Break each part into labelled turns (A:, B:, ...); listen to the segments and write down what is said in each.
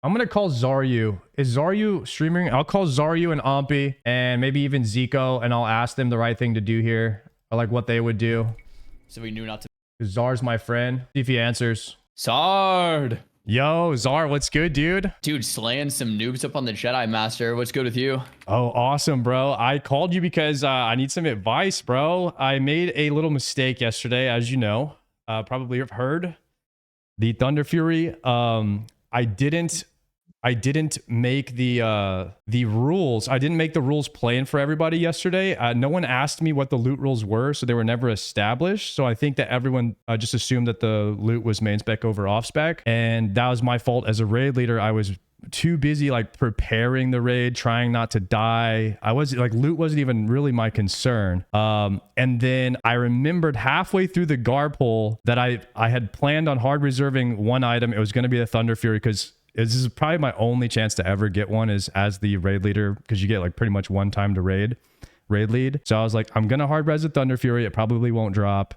A: I'm gonna call Xaryu. Is Xaryu streaming? I'll call Xaryu and Ampi and maybe even Zico, and I'll ask them the right thing to do here, or like what they would do.
B: So we knew not to.
A: Zar's my friend. See if he answers.
B: Sard.
A: Yo, Zar, what's good, dude?
B: Dude, slaying some noobs up on the Jedi Master. What's good with you?
A: Oh, awesome, bro. I called you because I need some advice, bro. I made a little mistake yesterday, as you know. Probably have heard. The Thunder Fury. I didn't make the rules. I didn't make the rules plain for everybody yesterday. No one asked me what the loot rules were, so they were never established. So I think that everyone just assumed that the loot was main spec over off spec, and that was my fault as a raid leader. I was too busy like preparing the raid, trying not to die. I was like, loot wasn't even really my concern. And then I remembered halfway through the gar pull that I had planned on hard reserving one item. It was going to be the Thunder Fury, because this is probably my only chance to ever get one is as the raid leader, because you get like pretty much one time to raid lead. So I was like, I'm going to hard res the Thunder Fury. It probably won't drop.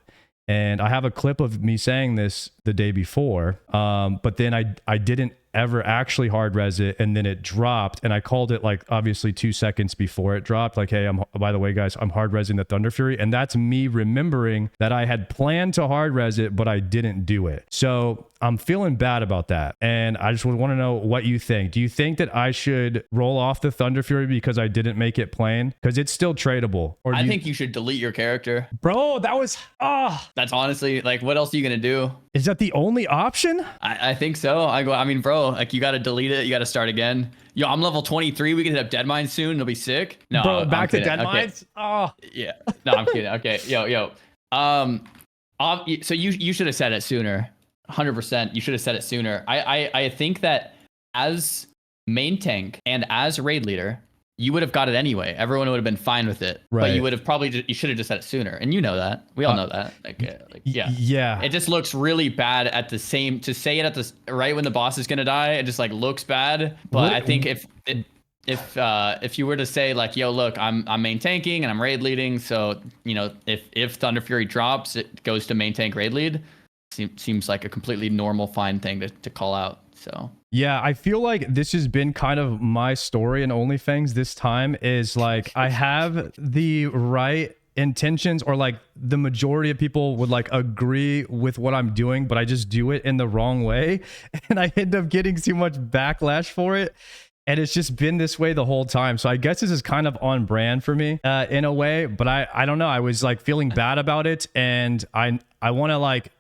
A: And I have a clip of me saying this the day before. But then I didn't ever actually hard res it, and then it dropped, and I called it like obviously 2 seconds before it dropped, like, hey, by the way, guys, I'm hard resing the Thunder Fury. And that's me remembering that I had planned to hard res it, but I didn't do it. So I'm feeling bad about that, and I just want to know what you think. Do you think that I should roll off the Thunder Fury because I didn't make it plain, because it's still tradable? Or
B: I think you should delete your character,
A: bro. That was
B: that's honestly like, what else are you gonna do?
A: Is that the only option?
B: I think so. I mean, bro, like, you got to delete it. You got to start again. Yo, I'm level 23. We can hit up Dead Mines soon. It'll be sick. No,
A: bro, back to
B: kidding.
A: Dead Mines. Oh,
B: yeah. No, I'm kidding. Okay, yo. So you should have said it sooner. 100%. You should have said it sooner. I think that as main tank and as raid leader, you would have got it anyway. Everyone would have been fine with it.
A: Right.
B: But you would have probably you should have just said it sooner. And you know that. We all know that. Yeah. It just looks really bad at the same, to say it at the right when the boss is gonna die. It just like looks bad. But I think if you were to say like, yo, look, I'm main tanking and I'm raid leading, so you know, if Thunder Fury drops, it goes to main tank raid lead. Seems like a completely normal, fine thing to call out. So
A: yeah, I feel like this has been kind of my story in OnlyFans this time, is like I have the right intentions, or like the majority of people would like agree with what I'm doing, but I just do it in the wrong way, and I end up getting too much backlash for it. And it's just been this way the whole time. So I guess this is kind of on brand for me in a way, but I don't know. I was like feeling bad about it, and I want to like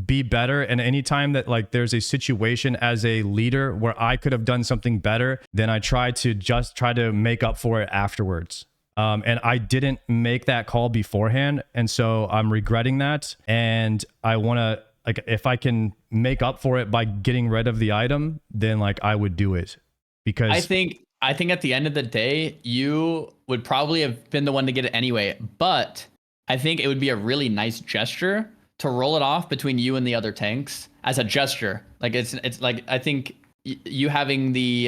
A: be better. And anytime that like there's a situation as a leader where I could have done something better, then I try to make up for it afterwards. And I didn't make that call beforehand, and so I'm regretting that. And I want to, like, if I can make up for it by getting rid of the item, then like I would do it, because
B: I think at the end of the day, you would probably have been the one to get it anyway. But I think it would be a really nice gesture to roll it off between you and the other tanks as a gesture. Like it's like, I think you having the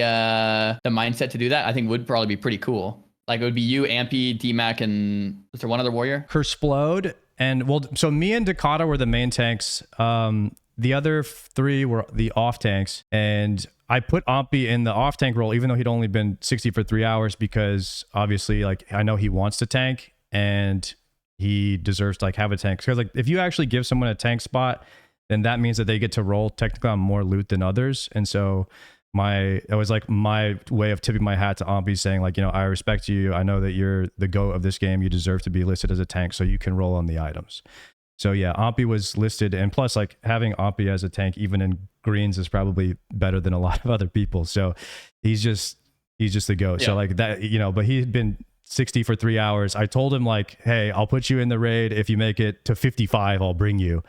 B: mindset to do that, I think would probably be pretty cool. Like it would be you, Ampy, DMAC, and is there one other warrior?
A: Kersplode. And well, so me and Dakota were the main tanks. The other three were the off tanks, and I put Ampy in the off tank role, even though he'd only been 60 for 3 hours, because obviously like I know he wants to tank and he deserves to like have a tank. Because like if you actually give someone a tank spot, then that means that they get to roll technically on more loot than others. And so it was like my way of tipping my hat to Ampy, saying like, you know, I respect you. I know that you're the GOAT of this game. You deserve to be listed as a tank, so you can roll on the items. So yeah, Ampy was listed, and plus like having Ampy as a tank, even in greens, is probably better than a lot of other people. So he's just the GOAT. Yeah. So like that, you know, but he'd been 60 for 3 hours. I told him like, hey, I'll put you in the raid. If you make it to 55, I'll bring you.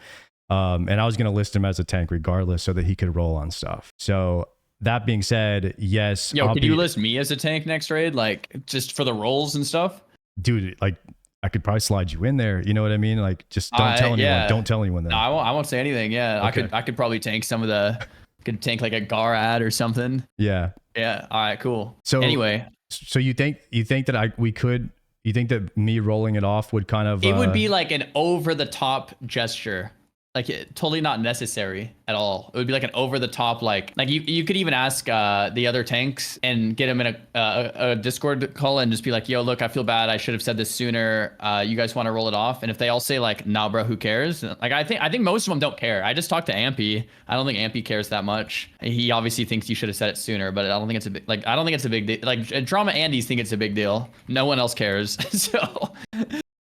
A: And I was going to list him as a tank regardless, so that he could roll on stuff. So that being said, yes.
B: Yo, could you list me as a tank next raid? Like just for the rolls and stuff?
A: Dude, like I could probably slide you in there. You know what I mean? Like just don't tell anyone. Yeah. Don't tell anyone that.
B: No, I won't say anything. Yeah. Okay. I could probably tank some of could tank like a Gar ad or something.
A: Yeah.
B: Yeah. All right, cool.
A: So
B: anyway.
A: So you think that you think that me rolling it off would kind of
B: it would be like an over the top gesture. totally not necessary at all. It would be like an over the top, like you could even ask the other tanks and get them in a Discord call and just be like, yo, look, I feel bad, I should have said this sooner, you guys want to roll it off? And if they all say like, nah bro, who cares? Like I think most of them don't care. I just talked to Ampy. I don't think Ampy cares that much. He obviously thinks you should have said it sooner, but I don't think it's a big deal. Like Drama Andes think it's a big deal. No one else cares. So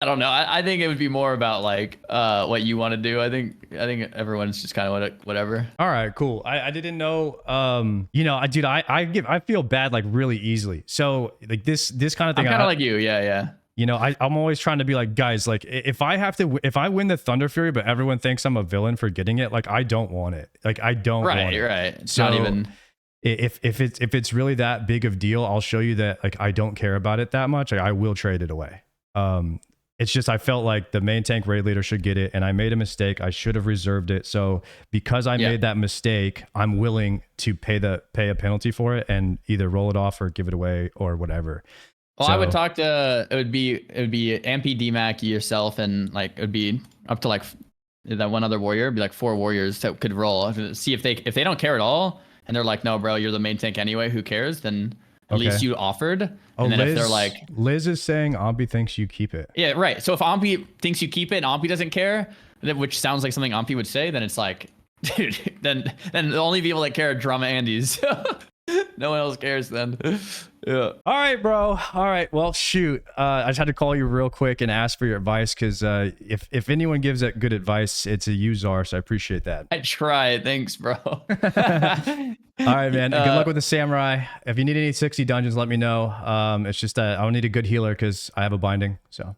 B: I don't know. I think it would be more about like what you want to do. I think everyone's just kind of whatever.
A: All right, cool. I didn't know. Dude, I feel bad like really easily. So like this kind of thing.
B: I'm kind of like you. Yeah.
A: I'm always trying to be like, guys, like if I win the Thunder Fury, but everyone thinks I'm a villain for getting it, like I don't want it. Like I don't want it.
B: Right. It's not even.
A: If it's really that big of deal, I'll show you that like I don't care about it that much. Like, I will trade it away. It's just I felt like the main tank raid leader should get it, and I made a mistake. I should have reserved it. So because I made that mistake, I'm willing to pay a penalty for it and either roll it off or give it away or whatever.
B: Well, I would talk to it would be Ampy, DMAC, yourself, and like it would be up to like that one other warrior. It'd be like 4 warriors that could roll. See if they don't care at all, and they're like, no, bro, you're the main tank anyway. Who cares? Then at least you offered. And then if they're like,
A: Liz is saying Ampy thinks you keep it.
B: Yeah, right. So if Ampy thinks you keep it and Ampy doesn't care, which sounds like something Ampy would say, then it's like, dude, then the only people that care are Drama Andes. No one else cares then. Yeah.
A: All right, bro. All right. Well, shoot. I just had to call you real quick and ask for your advice because if anyone gives that good advice, it's a Uzar. So I appreciate that.
B: I try. Thanks, bro.
A: All right, man. Good luck with the samurai. If you need any 60 dungeons, let me know. It's just that I'll need a good healer because I have a binding. So.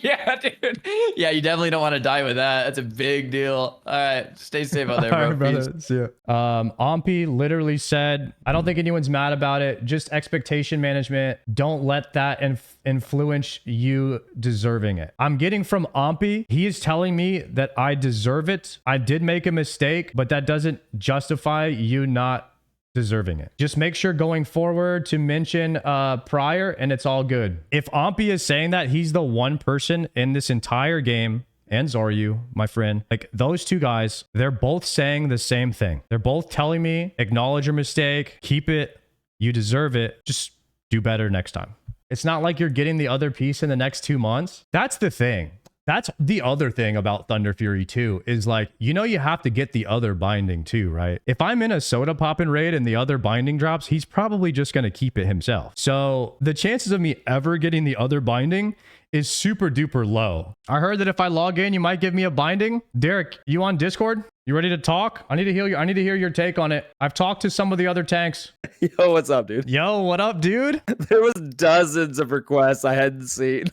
B: Yeah, dude. Yeah, you definitely don't want to die with that. That's a big deal. All right, stay safe out there, bro.
A: All right, brother. See ya. Ampy literally said, I don't think anyone's mad about it. Just expectation management. Don't let that influence you deserving it. I'm getting from Ampy. He is telling me that I deserve it. I did make a mistake, but that doesn't justify you not deserving it. Just make sure going forward to mention prior and it's all good. If Ampy is saying that, he's the one person in this entire game, and Xaryu, my friend, like those two guys, they're both saying the same thing. They're both telling me, acknowledge your mistake, keep it, you deserve it, just do better next time. It's not like you're getting the other piece in the next 2 months. That's the thing. That's the other thing about Thunder Fury 2 is like, you have to get the other binding too, right? If I'm in a soda poppin' raid and the other binding drops, he's probably just going to keep it himself. So the chances of me ever getting the other binding is super duper low. I heard that if I log in, you might give me a binding. Derek, you on Discord? You ready to talk? I need to hear your take on it. I've talked to some of the other tanks.
C: Yo, what's up, dude?
A: Yo, what up, dude?
C: There was dozens of requests I hadn't seen.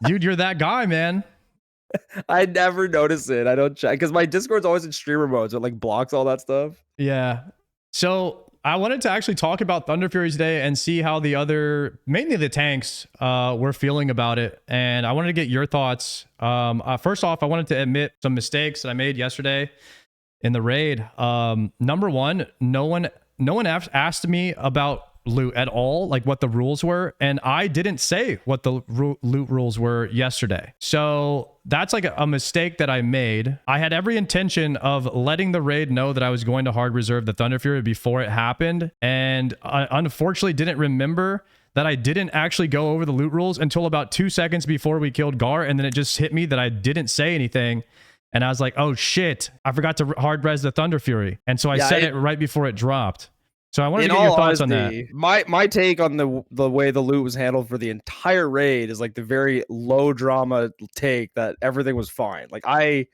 A: Dude, you're that guy, man.
C: I never notice it. I don't check because my Discord's always in streamer mode, so it like blocks all that stuff.
A: Yeah. So I wanted to actually talk about Thunder Fury today and see how mainly the tanks, were feeling about it. And I wanted to get your thoughts. First off, I wanted to admit some mistakes that I made yesterday in the raid. Number one, no one asked me about loot at all, like what the rules were, and I didn't say what the loot rules were yesterday. So that's like a mistake that I made. I had every intention of letting the raid know that I was going to hard reserve the Thunder Fury before it happened, and I unfortunately didn't remember that I didn't actually go over the loot rules until about 2 seconds before we killed Gar, and then it just hit me that I didn't say anything. And I was like, oh shit, I forgot to hard res the Thunder Fury. And so I said it right before it dropped. So I wanted to get your thoughts on that.
C: My take on the way the loot was handled for the entire raid is like the very low drama take that everything was fine. Like I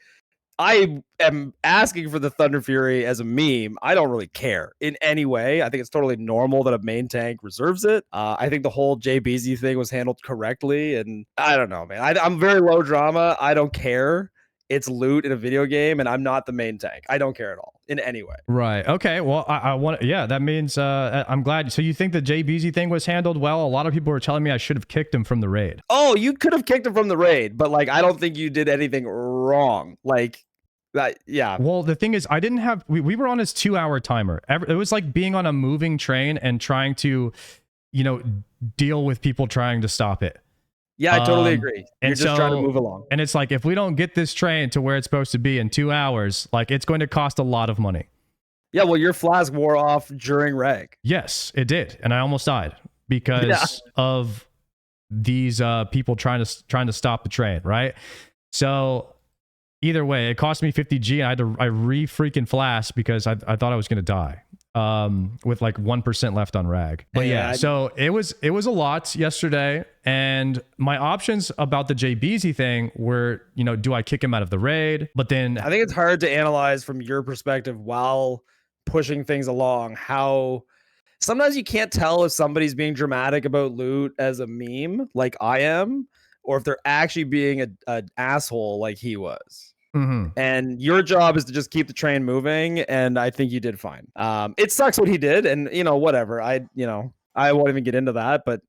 C: am asking for the Thunder Fury as a meme. I don't really care in any way. I think it's totally normal that a main tank reserves it. I think the whole JBZ thing was handled correctly, and I don't know, man. I'm very low drama. I don't care. It's loot in a video game, and I'm not the main tank. I don't care at all in any way.
A: Right. Okay. Well, I want. Yeah, that means I'm glad. So you think the JBZ thing was handled well? A lot of people were telling me I should have kicked him from the raid.
C: Oh, you could have kicked him from the raid, but like I don't think you did anything wrong. Like that. Yeah.
A: Well, the thing is, I didn't have. We were on his 2-hour timer. It was like being on a moving train and trying to, deal with people trying to stop it.
C: Yeah, I totally agree. You're just trying to move along.
A: And it's like, if we don't get this train to where it's supposed to be in 2 hours, like it's going to cost a lot of money.
C: Yeah, well, your flask wore off during reg.
A: Yes, it did, and I almost died because of these people trying to stop the train, right? So either way, it cost me 50G, and I re-freaking flask because I thought I was going to die with like 1% left on rag. But so it was a lot yesterday, and my options about the JBZ thing were, do I kick him out of the raid? But then
C: I think it's hard to analyze from your perspective while pushing things along how sometimes you can't tell if somebody's being dramatic about loot as a meme like I am, or if they're actually being an asshole like he was. And your job is to just keep the train moving, and I think you did fine. It sucks what he did, and whatever. I won't even get into that. But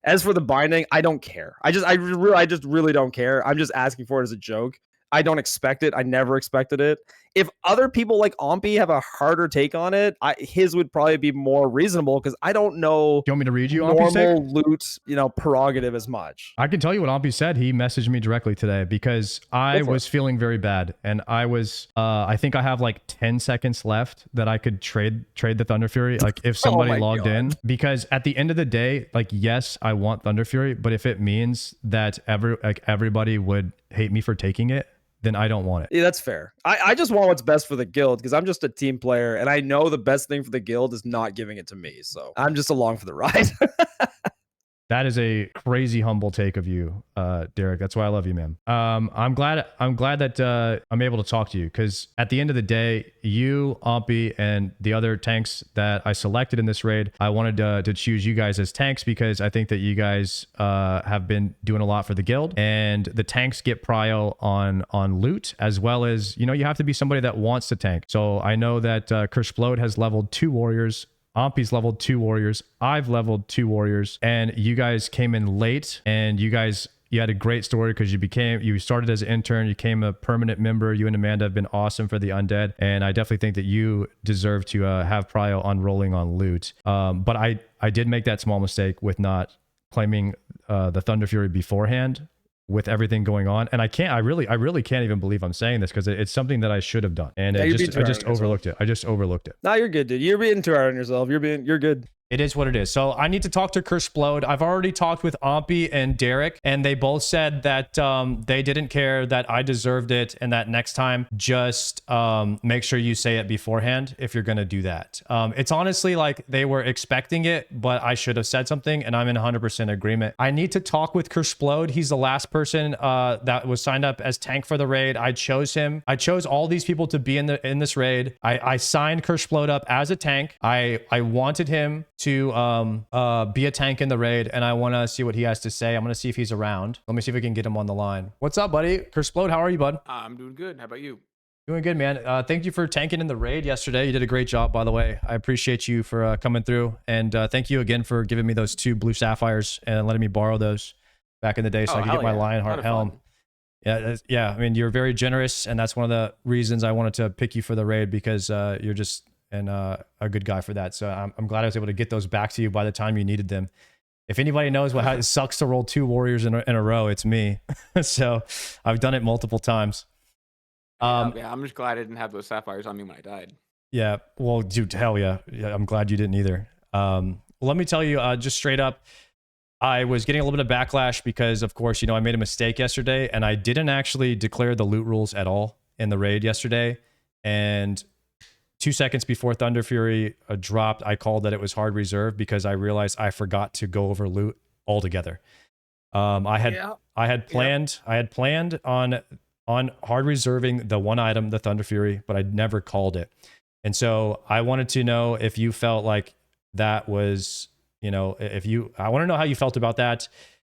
C: as for the binding, I don't care. I just really don't care. I'm just asking for it as a joke. I don't expect it. I never expected it. If other people like Ompy have a harder take on it, his would probably be more reasonable because I don't know.
A: Do you want me to read you
C: normal
A: Ompy's
C: loot, prerogative as much?
A: I can tell you what Ompy said. He messaged me directly today because I was feeling very bad, and I was. I think I have like 10 seconds left that I could trade the Thunder Fury. Like if somebody logged in, because at the end of the day, like yes, I want Thunder Fury, but if it means that everybody would hate me for taking it, then I don't want it.
C: Yeah, that's fair. I just want what's best for the guild because I'm just a team player, and I know the best thing for the guild is not giving it to me. So I'm just along for the ride.
A: That is a crazy humble take of you, Derek. That's why I love you, man. I'm glad that I'm able to talk to you because at the end of the day, you, Ompy, and the other tanks that I selected in this raid, I wanted to choose you guys as tanks because I think that you guys have been doing a lot for the guild, and the tanks get prio on loot as well as you have to be somebody that wants to tank. So I know that Kershplode has leveled 2 warriors. Ompy's leveled 2 warriors. I've leveled 2 warriors, and you guys came in late, and you had a great story because you started as an intern, you became a permanent member. You and Amanda have been awesome for the undead, and I definitely think that you deserve to have prio on rolling on loot. But I did make that small mistake with not claiming the Thunder Fury beforehand with everything going on, and I really can't even believe I'm saying this because it's something that I should have done, and I just overlooked it. I just overlooked it.
C: Nah, you're good, dude. You're being too hard on yourself. You're good.
A: It is what it is. So I need to talk to Kershplode. I've already talked with Ompy and Derek, and they both said that they didn't care, that I deserved it, and that next time, just make sure you say it beforehand if you're going to do that. It's honestly like they were expecting it, but I should have said something, and I'm in 100% agreement. I need to talk with Kershplode. He's the last person that was signed up as tank for the raid. I chose him. I chose all these people to be in this raid. I signed Kershplode up as a tank. I wanted him to be a tank in the raid, and I want to see what he has to say. I'm going to see if he's around. Let me see if we can get him on the line. What's up, buddy? Kershplode, how are you, bud?
D: I'm doing good. How about you?
A: Doing good, man. Thank you for tanking in the raid yesterday. You did a great job, by the way. I appreciate you for coming through, and thank you again for giving me those 2 blue sapphires and letting me borrow those back in the day so I could get my Lionheart helm. Yeah. I mean, you're very generous, and that's one of the reasons I wanted to pick you for the raid because you're just a good guy for that. So I'm glad I was able to get those back to you by the time you needed them. If anybody knows how it sucks to roll 2 warriors in a row, it's me. So I've done it multiple times.
D: Yeah, I'm just glad I didn't have those sapphires on me when I died.
A: Yeah, well, dude, hell yeah. I'm glad you didn't either. Let me tell you, just straight up, I was getting a little bit of backlash because, of course, I made a mistake yesterday, and I didn't actually declare the loot rules at all in the raid yesterday. And 2 seconds before Thunder Fury dropped, I called that it was hard reserve because I realized I forgot to go over loot altogether. I had planned on hard reserving the one item, the Thunder Fury, but I never called it. And so I wanted to know if you felt like that was, I want to know how you felt about that.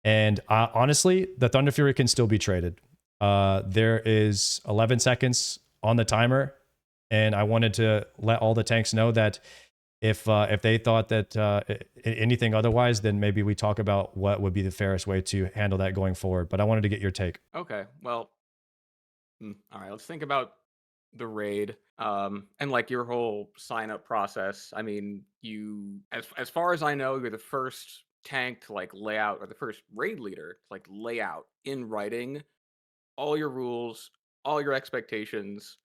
A: And honestly, the Thunder Fury can still be traded. There is 11 seconds on the timer. And I wanted to let all the tanks know that if they thought that anything otherwise, then maybe we talk about what would be the fairest way to handle that going forward. But I wanted to get your take.
D: Okay, well, all right. Let's think about the raid and like your whole sign up process. I mean, as far as I know, you're the first tank to like lay out, or the first raid leader to like lay out in writing all your rules, all your expectations.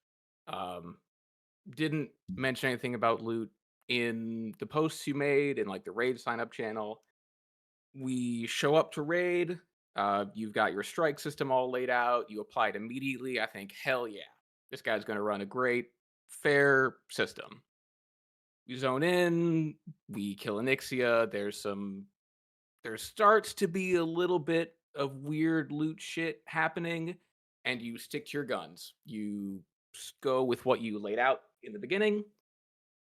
D: Didn't mention anything about loot in the posts you made in like the raid sign up channel. We show up to raid. You've got your strike system all laid out. You apply it immediately. I think, hell yeah, this guy's going to run a great, fair system. We zone in. We kill Onyxia. There starts to be a little bit of weird loot shit happening, and you stick to your guns. You go with what you laid out in the beginning,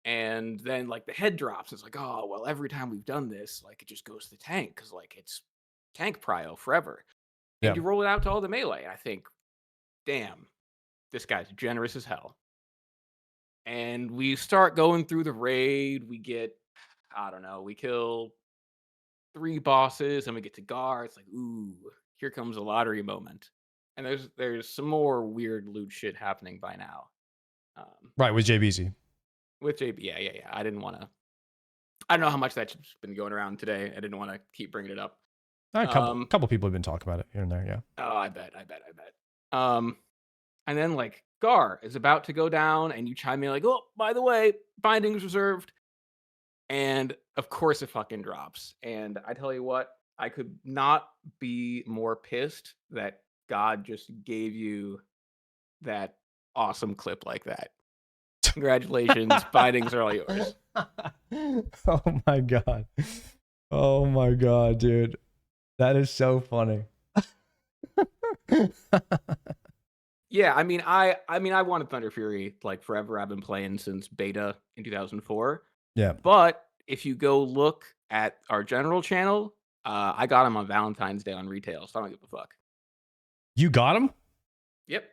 D: and then like the head drops. It's like, oh well, every time we've done this, like it just goes to the tank because like it's tank prio forever.
A: Yeah.
D: And you roll it out to all the melee. I think, damn, this guy's generous as hell. And we start going through the raid. We get, I don't know, we kill 3 bosses and we get to Gar. It's like, ooh, here comes a lottery moment. And there's some more weird loot shit happening by now.
A: Right, with JBZ.
D: With JB, yeah. I didn't want to. I don't know how much that's been going around today. I didn't want to keep bringing it up.
A: A couple people have been talking about it here and there, yeah.
D: Oh, I bet. And then like Gar is about to go down, and you chime in like, "Oh, by the way, bindings reserved." And of course, it fucking drops. And I tell you what, I could not be more pissed that God just gave you that awesome clip like that. Congratulations, bindings are all yours.
A: Oh my god, dude. That is so funny.
D: Yeah, I mean, I wanted Thunder Fury like forever. I've been playing since beta in 2004.
A: Yeah.
D: But if you go look at our general channel, I got him on Valentine's Day on retail, so I don't give a fuck.
A: You got him?
D: Yep.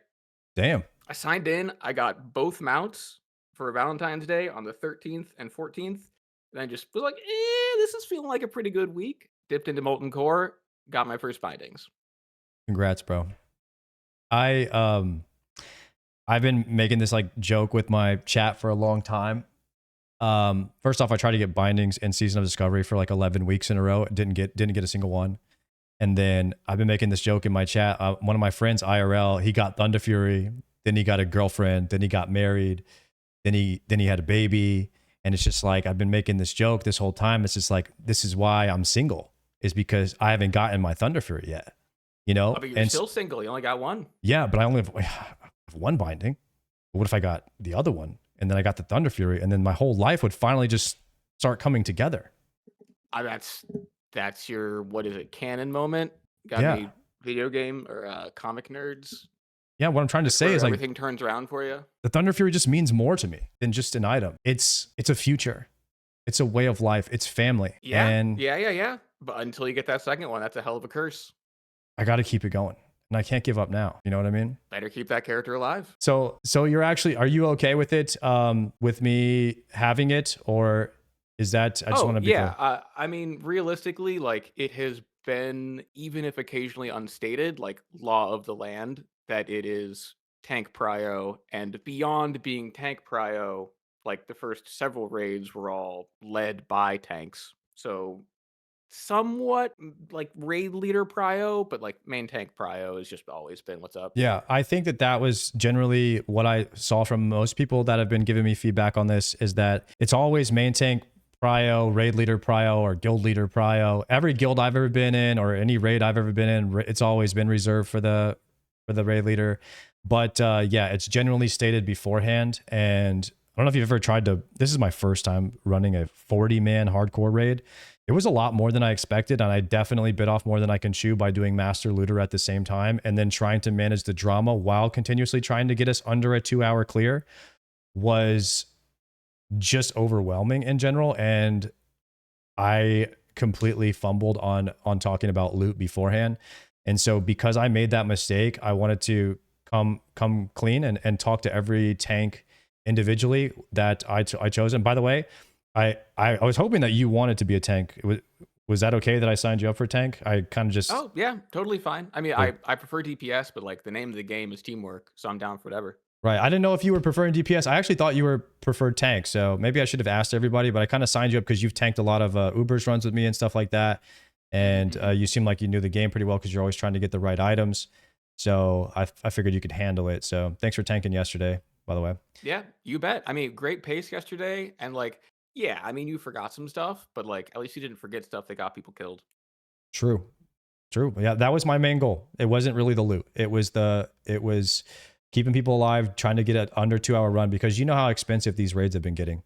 A: Damn.
D: I signed in. I got both mounts for Valentine's Day on the 13th and 14th. And I just was like, this is feeling like a pretty good week. Dipped into Molten Core, got my first bindings.
A: Congrats, bro. I've been making this like joke with my chat for a long time. First off, I tried to get bindings in Season of Discovery for like 11 weeks in a row. Didn't get a single one. And then I've been making this joke in my chat. One of my friends, IRL, he got Thunder Fury, then he got a girlfriend, then he got married, then he had a baby. And it's just like, I've been making this joke this whole time. It's just like, this is why I'm single, is because I haven't gotten my Thunder Fury yet. You know?
D: But you're still single. You only got one.
A: Yeah, but I only have one binding. But what if I got the other one? And then I got the Thunder Fury, and then my whole life would finally just start coming together.
D: That's your, what is it, canon moment? Got any video game or comic nerds?
A: Yeah, what I'm trying to say is like
D: everything turns around for you.
A: The Thunder Fury just means more to me than just an item. It's a future. It's a way of life. It's family.
D: Yeah.
A: And
D: yeah. But until you get that second one, that's a hell of a curse.
A: I got to keep it going. And I can't give up now. You know what I mean?
D: Better keep that character alive.
A: So you're actually, are you okay with it, with me having it, or is that, I just want to be clear.
D: I mean, realistically, like it has been, even if occasionally unstated, like law of the land, that it is tank prio, and beyond being tank prio, like the first several raids were all led by tanks. So somewhat like raid leader prio, but like main tank prio has just always been what's up.
A: Yeah, I think that was generally what I saw from most people that have been giving me feedback on this, is that it's always main tank prio, raid leader prio, or guild leader prio. Every guild I've ever been in, or any raid I've ever been in, it's always been reserved for the raid leader. But yeah, it's generally stated beforehand. And I don't know if you've ever tried to, this is my first time running a 40-man hardcore raid. It was a lot more than I expected, and I definitely bit off more than I can chew by doing Master Looter at the same time, and then trying to manage the drama while continuously trying to get us under a 2-hour clear was just overwhelming in general. And I completely fumbled on talking about loot beforehand. And so because I made that mistake, I wanted to come clean and talk to every tank individually that I chose. And by the way, I was hoping that you wanted to be a tank. Was that okay that I signed you up for tank? I kind of just...
D: Oh, yeah, totally fine. I mean, I prefer DPS, but like the name of the game is teamwork, so I'm down for whatever.
A: Right. I didn't know if you were preferring DPS. I actually thought you were preferred tank. So maybe I should have asked everybody, but I kind of signed you up because you've tanked a lot of Ubers runs with me and stuff like that. And you seem like you knew the game pretty well because you're always trying to get the right items. So I figured you could handle it. So thanks for tanking yesterday, by the way.
D: Yeah, you bet. I mean, great pace yesterday. And like, yeah, I mean, you forgot some stuff, but like, at least you didn't forget stuff that got people killed.
A: True. Yeah, that was my main goal. It wasn't really the loot. It was keeping people alive, trying to get an under 2-hour run because you know how expensive these raids have been getting.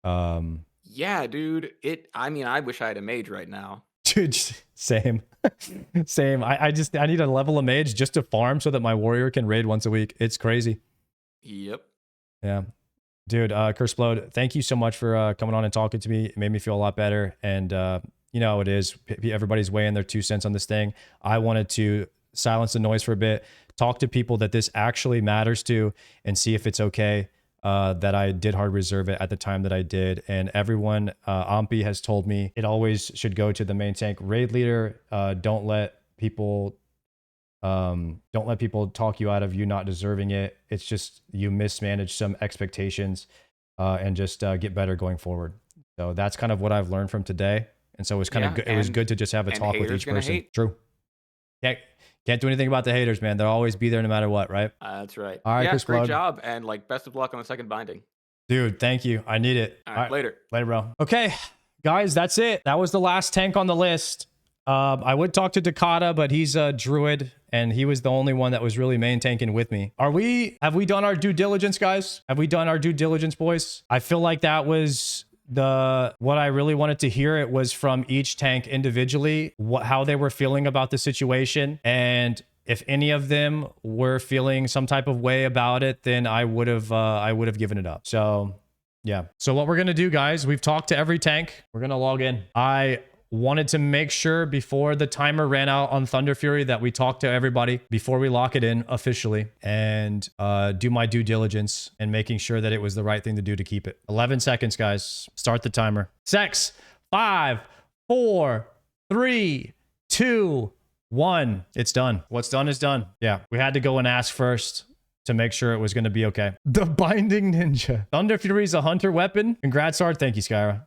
D: Yeah, dude. I mean, I wish I had a mage right now.
A: Dude, same. Same. I need a level of mage just to farm so that my warrior can raid once a week. It's crazy.
D: Yep.
A: Yeah. Dude, Curseblode, thank you so much for coming on and talking to me. It made me feel a lot better. And you know how it is. Everybody's weighing their 2 cents on this thing. I wanted to silence the noise for a bit, talk to people that this actually matters to, and see if it's okay that I did hard reserve it at the time that I did. And everyone, Ampi has told me it always should go to the main tank raid leader. Don't let people talk you out of you not deserving it. It's just you mismanage some expectations and just get better going forward. So that's kind of what I've learned from today. And so it was kind of good. It was good to just have a talk with each person. True. Can't do anything about the haters, man. They'll always be there no matter what, right?
D: That's right.
A: All right,
D: yeah,
A: Chris
D: great
A: Blood.
D: job. And like, best of luck on the second binding.
A: Dude, thank you. I need it.
D: All right, later.
A: Later, bro. Okay, guys, that's it. That was the last tank on the list. I would talk to Dakota, but he's a druid, and he was the only one that was really main tanking with me. Have we done our due diligence, guys? Have we done our due diligence, boys? I feel like that was what I really wanted to hear. It was from each tank individually, how they were feeling about the situation, and if any of them were feeling some type of way about it, then I would have given it up. So yeah. So what we're gonna do, guys, we've talked to every tank. We're gonna log in. I wanted to make sure before the timer ran out on Thunder Fury that we talk to everybody before we lock it in officially and do my due diligence and making sure that it was the right thing to do to keep it. 11 seconds, guys. Start the timer. 6, 5, 4, 3, 2, 1. It's done. What's done is done. Yeah, we had to go and ask first to make sure it was going to be okay. The Binding Ninja. Thunder Fury is a hunter weapon. Congrats, Art. Thank you, Skyra.